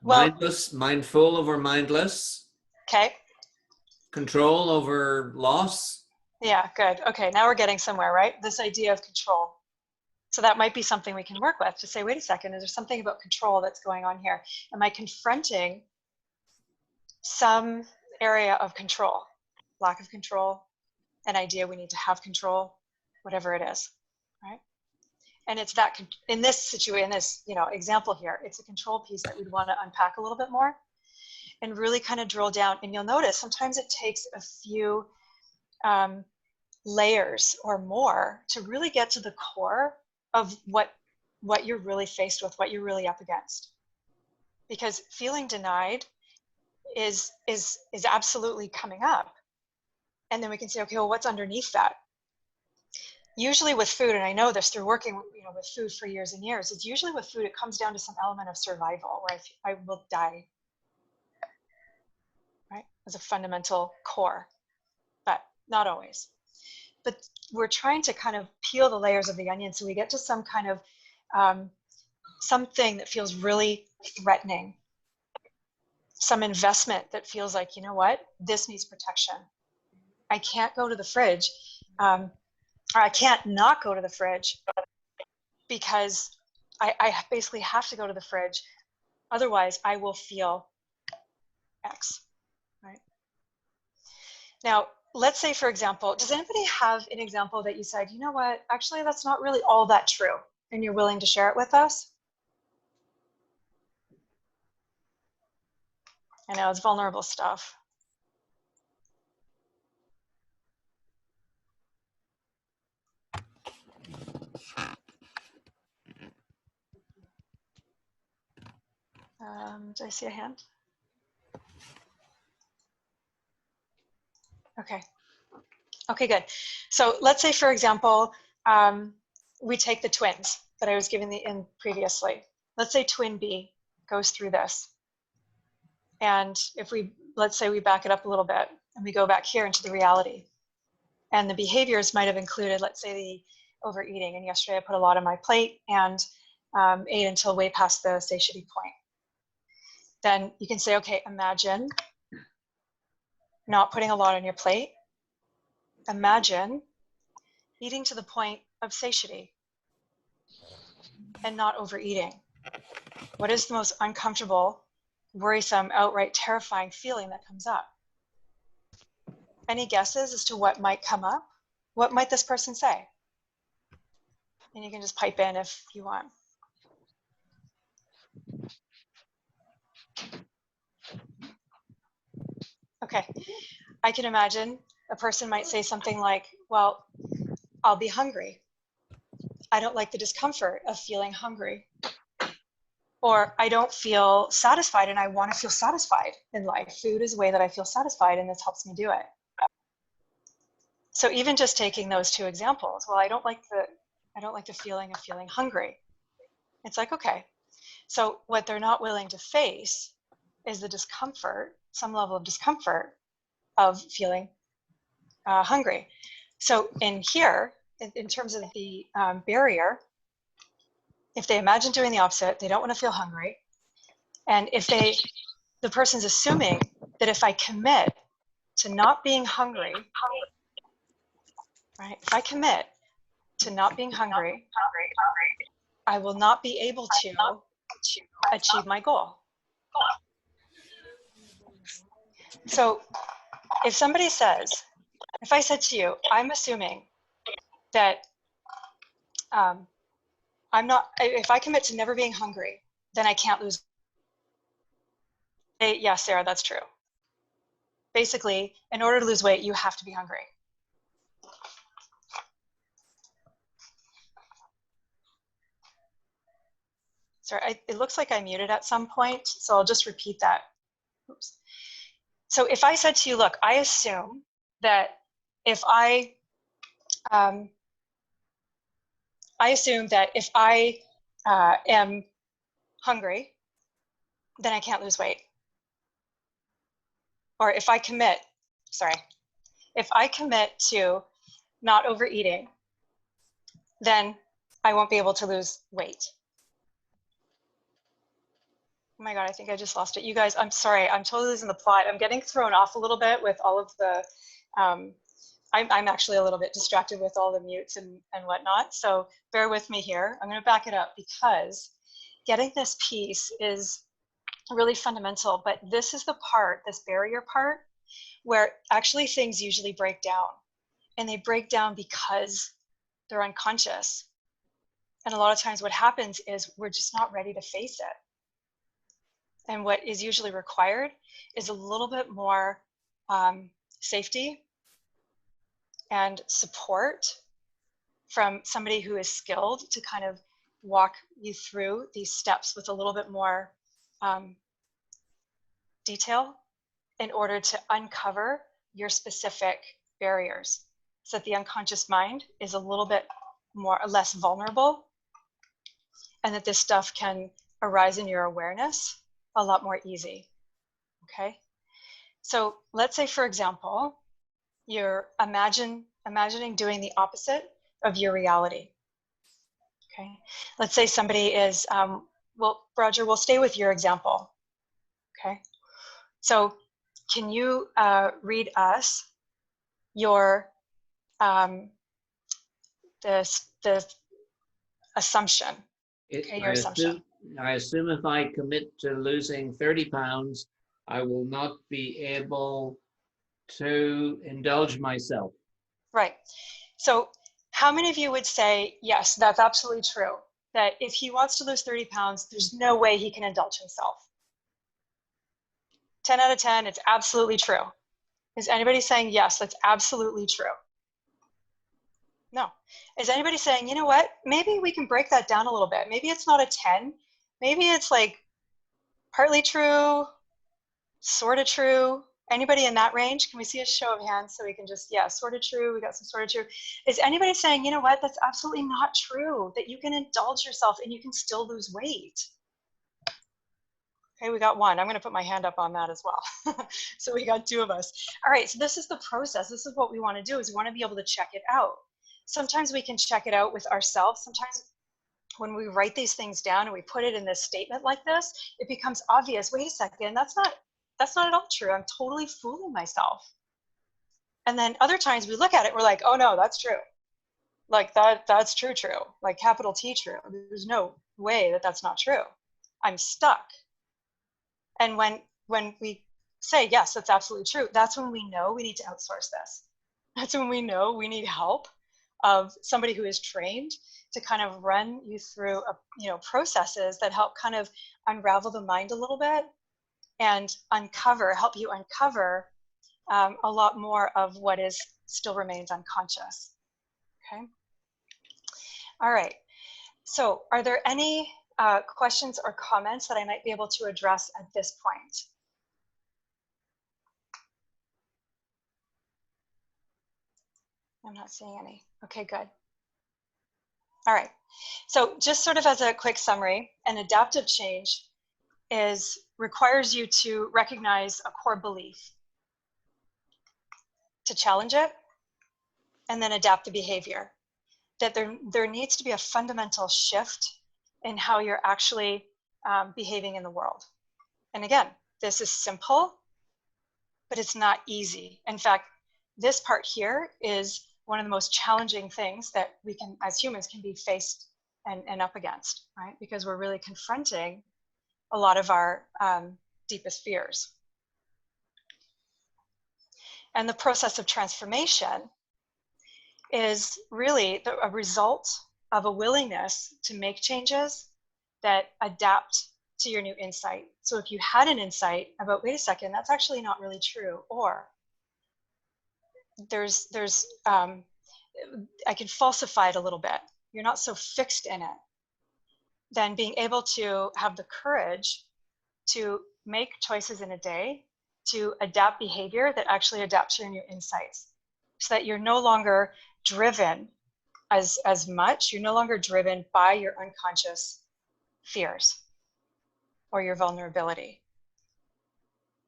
mindless, mindful over mindless. Okay. Control over loss. Yeah, good. Okay, now we're getting somewhere, right? This idea of control. So that might be something we can work with to say, wait a second, is there something about control that's going on here? Am I confronting some area of control, lack of control, an idea we need to have control, whatever it is, right? And it's that, in this situation, in this example here, it's a control piece that we'd want to unpack a little bit more and really kind of drill down. And you'll notice sometimes it takes a few layers or more to really get to the core of what you're really faced with, what you're really up against. Because feeling denied is absolutely coming up. And then we can say, okay, well, what's underneath that? Usually with food, and I know this through working with food for years and years, it's usually with food, it comes down to some element of survival where I will die, right? As a fundamental core, but not always. But we're trying to kind of peel the layers of the onion so we get to some kind of something that feels really threatening, some investment that feels like, you know what, this needs protection. I can't go to the fridge, or I can't not go to the fridge because I basically have to go to the fridge. Otherwise, I will feel X, right? Now, let's say, for example, does anybody have an example that you said, you know what, actually, that's not really all that true, and you're willing to share it with us? I know it's vulnerable stuff. Do I see a hand? Okay. Okay, good. So let's say, for example, we take the twins that I was giving in previously. Let's say twin B goes through this. And if let's say we back it up a little bit and we go back here into the reality. And the behaviors might have included, let's say, the overeating. And yesterday I put a lot on my plate and ate until way past the satiety point. Then you can say, okay, imagine not putting a lot on your plate. Imagine eating to the point of satiety and not overeating. What is the most uncomfortable, worrisome, outright terrifying feeling that comes up? Any guesses as to what might come up? What might this person say? And you can just pipe in if you want. Okay, I can imagine a person might say something like, well, I'll be hungry. I don't like the discomfort of feeling hungry. Or I don't feel satisfied and I want to feel satisfied in life. Food is a way that I feel satisfied, and this helps me do it. So even just taking those two examples, well, I don't like the feeling of feeling hungry. It's like, okay, so what they're not willing to face is the discomfort, some level of discomfort of feeling hungry. So in here, in terms of the barrier, if they imagine doing the opposite, they don't want to feel hungry. And if the person's assuming that if I commit to not being hungry, right? If I commit to not being hungry, I will not be able to achieve my goal. So if somebody says, if I said to you, I'm assuming that if I commit to never being hungry, then I can't lose. Yeah, Sarah, that's true. Basically, in order to lose weight, you have to be hungry. Sorry, it looks like I muted at some point, so I'll just repeat that. Oops. So if I said to you, look, I assume that if I am hungry, then I can't lose weight. Or if I commit to not overeating, then I won't be able to lose weight. Oh my God, I think I just lost it. You guys, I'm sorry, I'm totally losing the plot. I'm getting thrown off a little bit with all of the, I'm actually a little bit distracted with all the mutes and whatnot. So bear with me here. I'm gonna back it up because getting this piece is really fundamental, but this is the part, this barrier part, where actually things usually break down. And they break down because they're unconscious. And a lot of times what happens is we're just not ready to face it. And what is usually required is a little bit more safety and support from somebody who is skilled to kind of walk you through these steps with a little bit more detail in order to uncover your specific barriers so that the unconscious mind is a little bit more or less vulnerable, and that this stuff can arise in your awareness a lot more easy. Okay, so let's say, for example, you're imagining doing the opposite of your reality. Okay, let's say somebody is well, Roger, we'll stay with your example. Okay, so can you read us your the assumption? Okay, your assumption. I assume if I commit to losing 30 pounds, I will not be able to indulge myself. Right. So how many of you would say, yes, that's absolutely true, that if he wants to lose 30 pounds, there's no way he can indulge himself? 10 out of 10, it's absolutely true. Is anybody saying, yes, that's absolutely true? No. Is anybody saying, you know what, maybe we can break that down a little bit. Maybe it's not a 10. Maybe it's like partly true, sort of true. Anybody in that range? Can we see a show of hands so we can just, yeah, sort of true. We got some sort of true. Is anybody saying, you know what, that's absolutely not true, that you can indulge yourself and you can still lose weight? Okay, we got one. I'm going to put my hand up on that as well. So we got two of us. All right, so this is the process. This is what we want to do, is we want to be able to check it out. Sometimes we can check it out with ourselves. Sometimes when we write these things down and we put it in this statement like this, it becomes obvious. Wait a second, that's not at all true. I'm totally fooling myself. And then other times we look at it, we're like, oh no, that's true. Like that's true, like capital T true. There's no way that that's not true. I'm stuck. And when we say, yes, that's absolutely true, that's when we know we need to outsource this. That's when we know we need help of somebody who is trained to kind of run you through processes that help kind of unravel the mind a little bit and help you uncover a lot more of what still remains unconscious. Okay. All right. So are there any questions or comments that I might be able to address at this point? I'm not seeing any. Okay, good. All right. So just sort of as a quick summary, an adaptive change requires you to recognize a core belief, to challenge it, and then adapt the behavior. That there needs to be a fundamental shift in how you're actually behaving in the world. And again, this is simple, but it's not easy. In fact, this part here is one of the most challenging things that we can, as humans, can be faced and up against, right? Because we're really confronting a lot of our deepest fears. And the process of transformation is really a result of a willingness to make changes that adapt to your new insight. So if you had an insight about, wait a second, that's actually not really true, or I can falsify it a little bit, you're not so fixed in it, then being able to have the courage to make choices in a day to adapt behavior that actually adapt to your new insights, so that you're no longer driven as much, you're no longer driven by your unconscious fears or your vulnerability,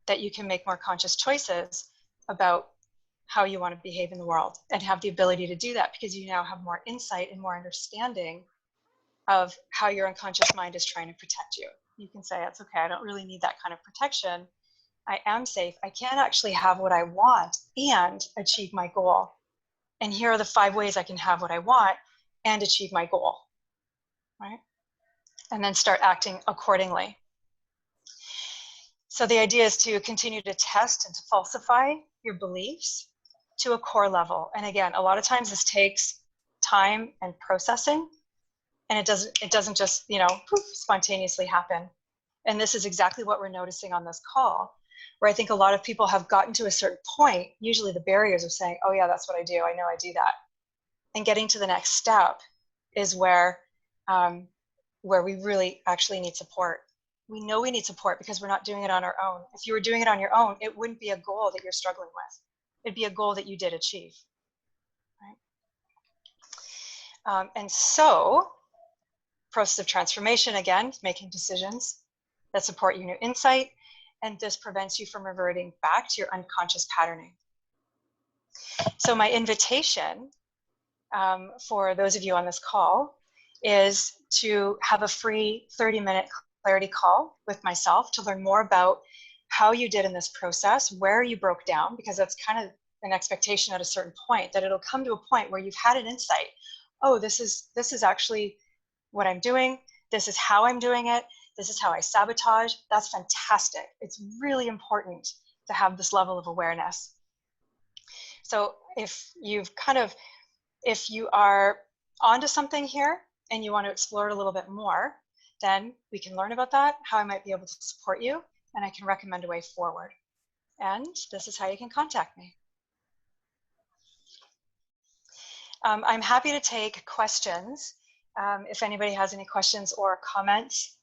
that you can make more conscious choices about how you want to behave in the world, and have the ability to do that because you now have more insight and more understanding of how your unconscious mind is trying to protect you. You can say, it's okay, I don't really need that kind of protection. I am safe. I can actually have what I want and achieve my goal. And here are the 5 ways I can have what I want and achieve my goal, right? And then start acting accordingly. So the idea is to continue to test and to falsify your beliefs to a core level. And again, a lot of times this takes time and processing, and it doesn't just, poof, spontaneously happen. And this is exactly what we're noticing on this call, where I think a lot of people have gotten to a certain point, usually the barriers of saying, oh yeah, that's what I do. I know I do that. And getting to the next step is where we really actually need support. We know we need support because we're not doing it on our own. If you were doing it on your own, it wouldn't be a goal that you're struggling with. It'd be a goal that you did achieve, right? And so, process of transformation, again, making decisions that support your new insight, and this prevents you from reverting back to your unconscious patterning. So my invitation for those of you on this call is to have a free 30-minute clarity call with myself to learn more about how you did in this process, where you broke down, because that's kind of an expectation at a certain point, that it'll come to a point where you've had an insight. Oh, this is actually what I'm doing. This is how I'm doing it. This is how I sabotage. That's fantastic. It's really important to have this level of awareness. So if you are onto something here and you want to explore it a little bit more, then we can learn about that, how I might be able to support you, and I can recommend a way forward. And this is how you can contact me. I'm happy to take questions. If anybody has any questions or comments